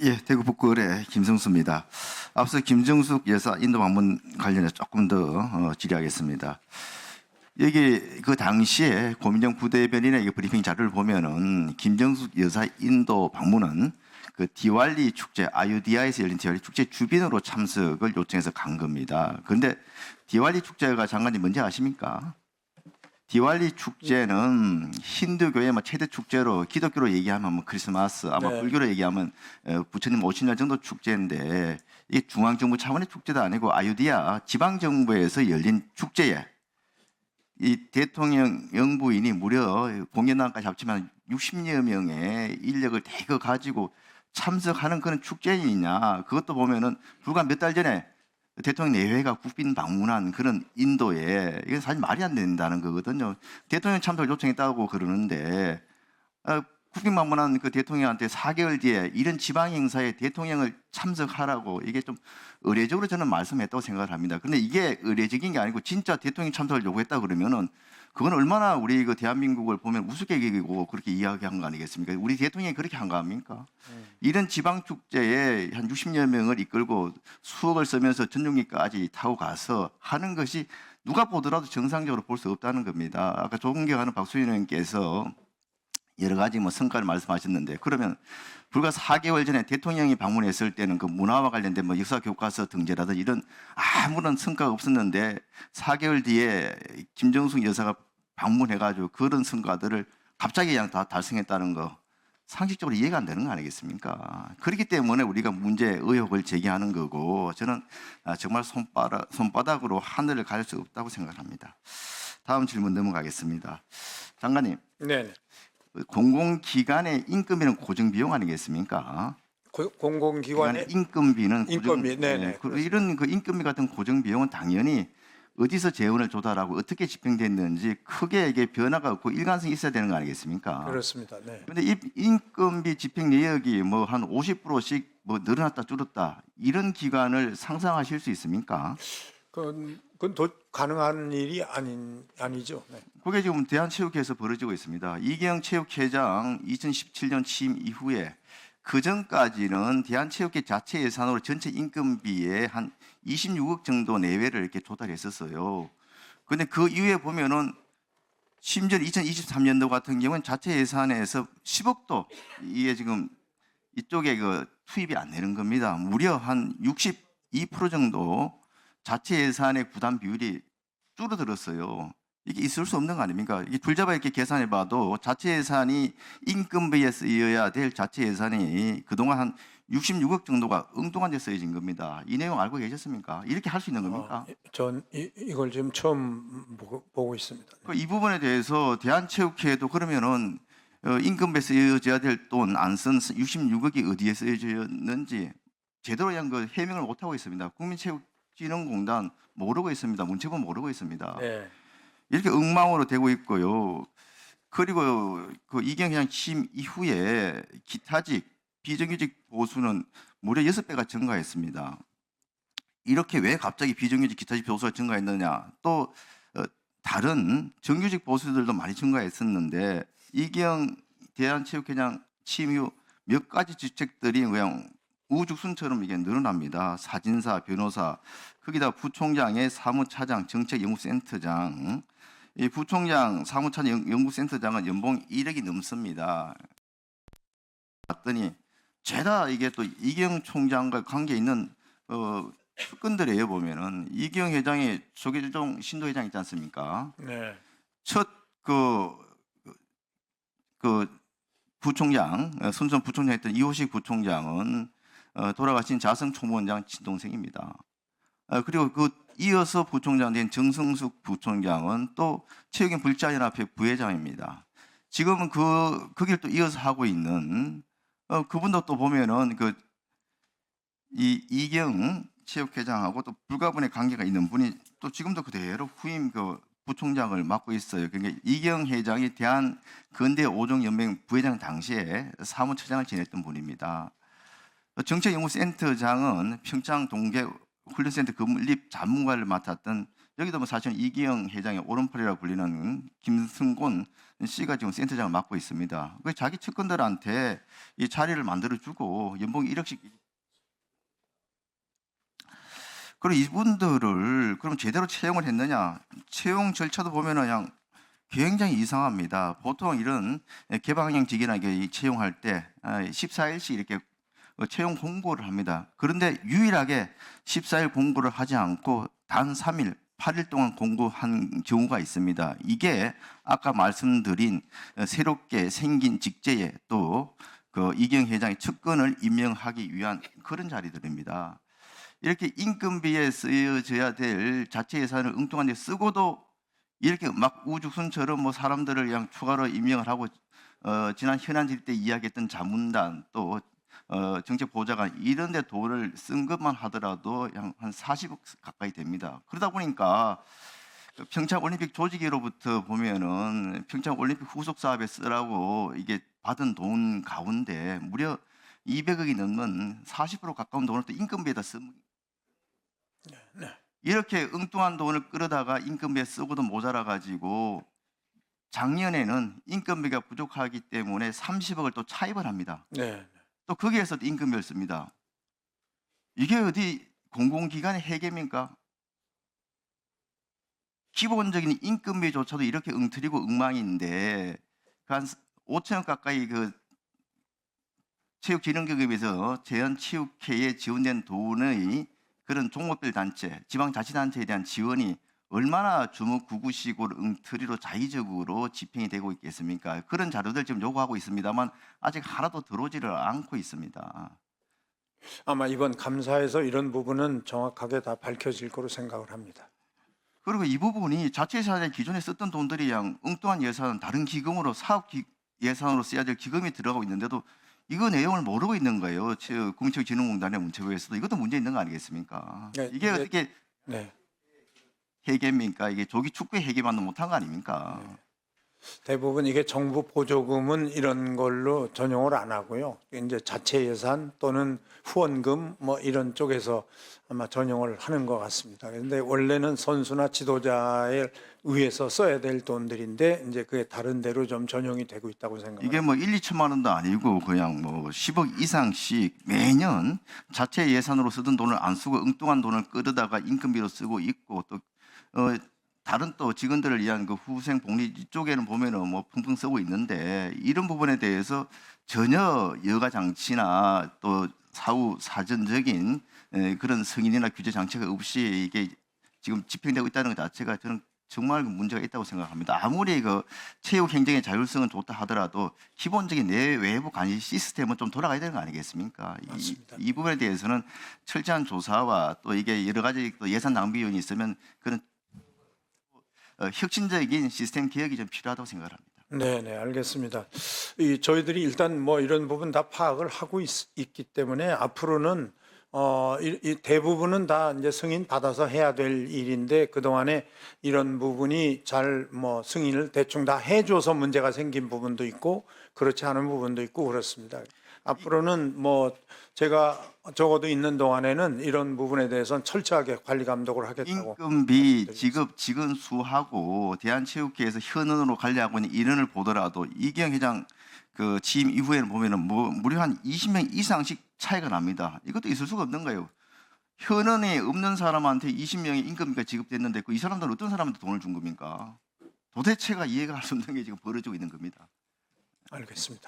예, 대구 북구의 김성수입니다. 앞서 김정숙 여사 인도 방문 관련해서 조금 더 질의하겠습니다. 여기 그 당시에 고민정 부대변인의 이 브리핑 자료를 보면은 김정숙 여사 인도 방문은 그 디왈리 축제, 아유디아에서 열린 디왈리 축제 주빈으로 참석을 요청해서 간 겁니다. 그런데 디왈리 축제가 장관님 뭔지 아십니까? 디왈리 축제는 힌두교의 최대 축제로, 기독교로 얘기하면 크리스마스, 아마 네. 불교로 얘기하면 부처님 오신 날 정도 축제인데, 이게 중앙정부 차원의 축제도 아니고 아유디아 지방정부에서 열린 축제에 이 대통령 영부인이 무려 공연단까지 합치면 60여 명의 인력을 대거 가지고 참석하는 그런 축제이냐. 그것도 보면은 불과 몇 달 전에 대통령 내외가 국빈 방문한 그런 인도에, 이건 사실 말이 안 된다는 거거든요. 대통령 참석을 요청했다고 그러는데 국빈 방문한 그 대통령한테 4개월 뒤에 이런 지방 행사에 대통령을 참석하라고, 이게 좀 의례적으로 저는 말씀했다고 생각을 합니다. 그런데 이게 의례적인 게 아니고 진짜 대통령 참석을 요구했다 그러면은 그건 얼마나 우리 그 대한민국을 보면 우습게 여기고 그렇게 이야기한 거 아니겠습니까? 우리 대통령이 그렇게 한 거 아닙니까? 이런 지방 축제에 한 60여 명을 이끌고 수억을 쓰면서 전용기까지 타고 가서 하는 것이 누가 보더라도 정상적으로 볼 수 없다는 겁니다. 아까 존경하는 박수인 의원께서 여러 가지 성과를 말씀하셨는데, 그러면 불과 4개월 전에 대통령이 방문했을 때는 그 문화와 관련된 역사 교과서 등재라든지 이런 아무런 성과가 없었는데 4개월 뒤에 김정숙 여사가 방문해가지고 그런 성과들을 갑자기 그냥 다 달성했다는 거, 상식적으로 이해가 안 되는 거 아니겠습니까? 그렇기 때문에 우리가 문제 의혹을 제기하는 거고, 저는 정말 손바닥으로 하늘을 가릴 수 없다고 생각합니다. 다음 질문 넘어가겠습니다. 장관님, 네. 공공기관의 인건비는 고정비용 아니겠습니까? 공공기관의 인건비는 인건비, 네네. 이런 그 인건비 같은 고정비용은 당연히 어디서 재원을 조달하고 어떻게 집행됐는지 크게 이게 변화가 없고 일관성이 있어야 되는 거 아니겠습니까? 그렇습니다. 네. 그런데 이 인건비 집행 내역이 한 50%씩 늘어났다 줄었다, 이런 기관을 상상하실 수 있습니까? 그건 가능한 일이 아니죠. 네. 그게 지금 대한체육회에서 벌어지고 있습니다. 이경 체육회장 2017년 취임 이후에 그 전까지는 대한체육회 자체 예산으로 전체 인건비의 한 26억 정도 내외를 이렇게 조달했었어요. 그런데 그 이후에 보면은 심지어 2023년도 같은 경우는 자체 예산에서 10억도 이게 지금 이쪽에 그 투입이 안 되는 겁니다. 무려 한 62% 정도 자체 예산의 부담 비율이 줄어들었어요. 이게 있을 수 없는 거 아닙니까? 이게 줄잡아 이렇게 계산해 봐도 자체 예산이 인건비에 쓰여야 될 자체 예산이 그동안 한 66억 정도가 엉뚱한 데 쓰여진 겁니다. 이 내용 알고 계셨습니까? 이렇게 할 수 있는 겁니까? 전 이걸 지금 처음 보고 있습니다. 이 부분에 대해서 대한체육회도 그러면은 인건비에 쓰여져야 될 돈 안 쓴 66억이 어디에 쓰여졌는지 제대로 그 해명을 못 하고 있습니다. 국민체육진흥공단 모르고 있습니다. 문체부 모르고 있습니다. 네. 이렇게 엉망으로 되고 있고요. 그리고 그 이경 회장 취임 이후에 기타직, 비정규직 보수는 무려 6배가 증가했습니다. 이렇게 왜 갑자기 비정규직 기타직 보수가 증가했느냐? 또 다른 정규직 보수들도 많이 증가했었는데 이경 대한체육회장 취임 이후 몇 가지 직책들이 그냥 우죽순처럼 이게 늘어납니다. 사진사, 변호사, 거기다 부총장의 사무차장, 정책연구센터장. 이 부총장, 사무차장, 연구센터장은 연봉 1억이 넘습니다. 봤더니 죄다 이게 또 이경 총장과 관계 있는 측근들이에요. 보면은 이경 회장이 조계종 신도회장 있지 않습니까? 네. 첫 부총장, 순천 부총장 했던 이호식 부총장은 돌아가신 자성 총무원장 친동생입니다. 그리고 이어서 부총장 된 정성숙 부총장은 또 체육인 불자연합회 부회장입니다. 지금은 그 길 또 이어서 하고 있는 그분도 또 보면은 이경 체육회장하고 또 불가분의 관계가 있는 분이 또 지금도 그대로 후임 부총장을 맡고 있어요. 그러니까 이경 회장이 대한 근대 5종 연맹 부회장 당시에 사무처장을 지냈던 분입니다. 정책연구센터장은 평창 동계 훈련센터 건립 자문관을 맡았던 여기도 뭐 사실 이기영 회장의 오른팔이라고 불리는 김승곤 씨가 지금 센터장을 맡고 있습니다. 그 자기 측근들한테 이 자리를 만들어주고 연봉 1억씩. 그리고 이분들을 그럼 제대로 채용을 했느냐? 채용 절차도 보면은 그냥 굉장히 이상합니다. 보통 이런 개방형 직원에게 채용할 때 14일씩 이렇게 채용 공고를 합니다. 그런데 유일하게 14일 공고를 하지 않고 단 3일, 8일 동안 공고한 경우가 있습니다. 이게 아까 말씀드린 새롭게 생긴 직제에 또 그 이경 회장의 측근을 임명하기 위한 그런 자리들입니다. 이렇게 인건비에 쓰여져야 될 자체 예산을 엉뚱한 데 쓰고도 이렇게 막 우죽순처럼 뭐 사람들을 그냥 추가로 임명을 하고 지난 현안질 때 이야기했던 자문단 또 정책보좌관 이런 데 돈을 쓴 것만 하더라도 한 40억 가까이 됩니다. 그러다 보니까 평창올림픽 조직위로부터 보면은 평창올림픽 후속 사업에 쓰라고 이게 받은 돈 가운데 무려 200억이 넘는 40% 가까운 돈을 또 인건비에다 쓰는. 이렇게 엉뚱한 돈을 끌어다가 인건비에 쓰고도 모자라 가지고 작년에는 인건비가 부족하기 때문에 30억을 또 차입을 합니다. 네. 또 거기에서 인건비를 씁니다. 이게 어디 공공기관의 해계입니까? 기본적인 인건비조차도 이렇게 엉터리고 엉망인데 한 5천억 가까이 그 체육진흥기금에서 재현체육회에 지원된 돈의 그런 종목별 단체, 지방자치단체에 대한 지원이 얼마나 주먹구구식으로 엉터리로 자의적으로 집행이 되고 있겠습니까? 그런 자료들 지금 요구하고 있습니다만 아직 하나도 들어오지를 않고 있습니다. 아마 이번 감사에서 이런 부분은 정확하게 다 밝혀질 거로 생각을 합니다. 그리고 이 부분이 자체예산에 기존에 썼던 돈들이 그냥 엉뚱한 예산, 다른 기금으로 예산으로 써야 될 기금이 들어가고 있는데도 이거 내용을 모르고 있는 거예요. 공직진흥공단의 문체부에서도 이것도 문제 있는 거 아니겠습니까? 네, 이게 어떻게 네. 해계입니까? 이게 조기 축구의 해계만도 못한 거 아닙니까? 대부분 이게 정부 보조금은 이런 걸로 전용을 안 하고요. 이제 자체 예산 또는 후원금 뭐 이런 쪽에서 아마 전용을 하는 것 같습니다. 그런데 원래는 선수나 지도자에 의해서 써야 될 돈들인데 이제 그게 다른 데로 좀 전용이 되고 있다고 생각합니다. 이게 뭐 1, 2천만 원도 아니고 그냥 뭐 10억 이상씩 매년 자체 예산으로 쓰던 돈을 안 쓰고 엉뚱한 돈을 끌어다가 인건비로 쓰고 있고 또 다른 또 직원들을 위한 그 후생 복리 쪽에는 보면은 뭐 펑펑 쓰고 있는데 이런 부분에 대해서 전혀 여가 장치나 또 사후 사전적인 그런 승인이나 규제 장치가 없이 이게 지금 집행되고 있다는 것 자체가 저는 정말 문제가 있다고 생각합니다. 아무리 그 체육 행정의 자율성은 좋다 하더라도 기본적인 내외부 관리 시스템은 좀 돌아가야 되는 거 아니겠습니까? 맞습니다. 이 부분에 대해서는 철저한 조사와 또 이게 여러 가지 또 예산 낭비 요인이 있으면 그런 혁신적인 시스템 개혁이 좀 필요하다고 생각합니다. 네, 알겠습니다. 저희들이 일단 뭐 이런 부분 다 파악을 하고 있기 때문에 앞으로는 이 대부분은 다 이제 승인 받아서 해야 될 일인데 그 동안에 이런 부분이 잘 뭐 승인을 대충 다 해줘서 문제가 생긴 부분도 있고 그렇지 않은 부분도 있고 그렇습니다. 앞으로는 뭐 제가 적어도 있는 동안에는 이런 부분에 대해서는 철저하게 관리 감독을 하겠다고. 인건비 지급 직원 수하고 대한체육회에서 현원으로 관리하고 있는 인원을 보더라도 이기영 회장 그 취임 이후에는 보면은 뭐 무려 한 20명 이상씩 차이가 납니다. 이것도 있을 수가 없는 거예요. 현원에 없는 사람한테 20명의 인건비가 지급됐는데 그 이 사람들은 어떤 사람한테 돈을 준 겁니까? 도대체가 이해가 할 수 없는 게 지금 벌어지고 있는 겁니다. 알겠습니다.